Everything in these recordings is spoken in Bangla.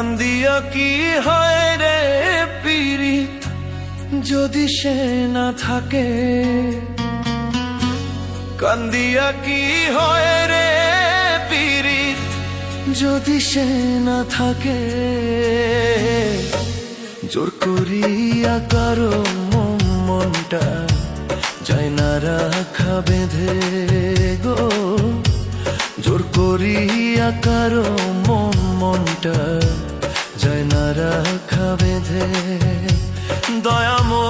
কান্দিয়া কি হয় রে পীড়িত যদি সে না থাকে, কান্দিয়া কি হয় রে পীড়িত যদি সে না থাকে। জোর করিয়া কারো মনটা যায় না রাখা বেঁধে গো, জোর করিয়া কারো মনটা যায় না রাখা বেঁধে। দয়াময়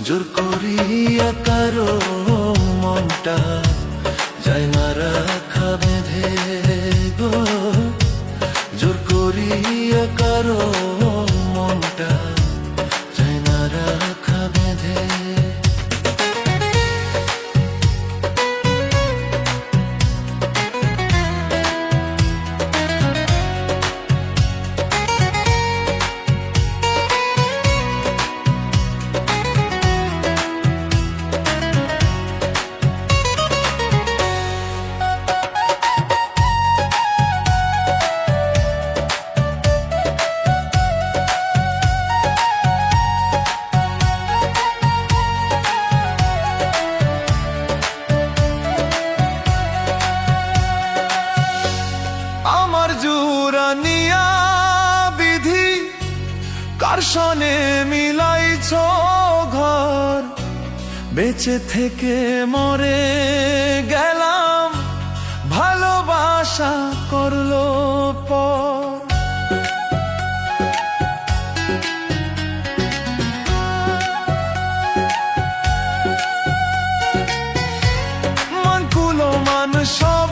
জোর করিয়া কারো মনটা যায় না রাখা বেঁধে গো, জোর করিয়া কারো মনটা যায় না রাখা বেঁধে। জুরানিয়া বিধি কার সনে মিলাইছ ঘর, বেঁচে থেকে মরে গেলাম ভালোবাসা করলো পর। মন কুলো মান সব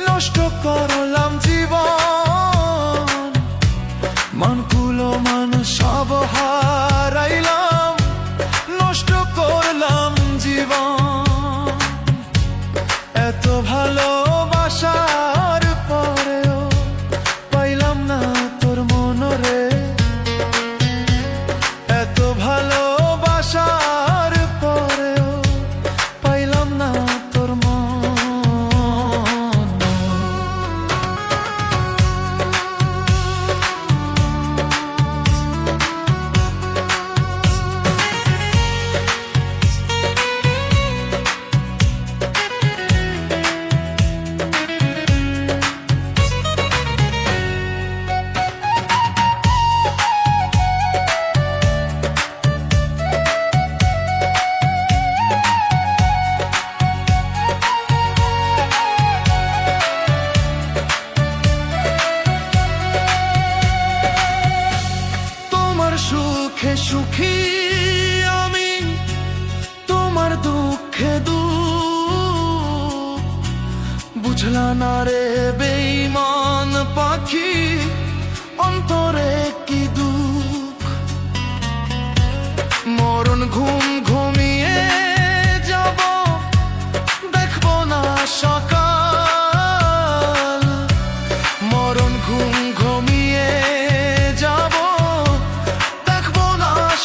নষ্ট করলাম জীবন, মনকুলো মান সব হারাইলাম, নষ্ট করলাম জীবন। এত ভালোবাসার পরেও পাইলাম না তোর মনরে, এত ভালোবাসার পরেও পাইলাম না তোর মন। সুখে সুখী আমি, তোমার দুঃখে দুঃখ বুঝলা না রে বেঈমান পাখি, অন্তরে কি দুঃখ। মরণ ঘুম ঘুমিয়ে যাব, দেখবো না সকাল। মরণ ঘুম ঘুমিয়ে যাব,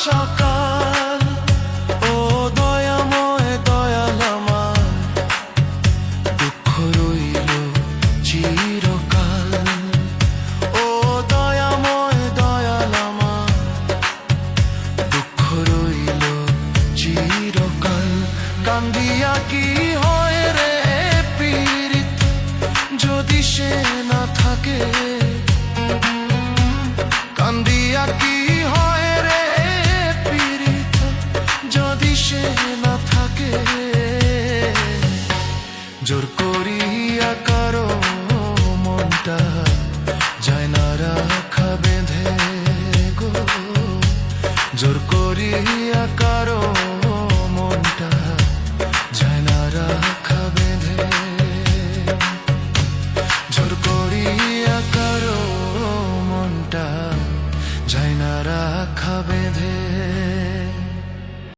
সকাল। ও দয়াময় দয়াল আমার, দুঃখ রইল চিরকাল। ও দয়াময় দয়াল আমার, দুঃখ রইল চিরকাল। কান্দিয়া কি হয় রে পীড়িত যদি সে না থাকে, কান্দিয়া কি হয় রে যদি সে না থাকে। জোর করিয়া কারো মনটা যায় না রাখা বেঁধে গো, জোর করিয়া কারো মনটা যায় না রাখা বেঁধে। জোর করিয়া কারো মনটা যায় না রাখা বেঁধে।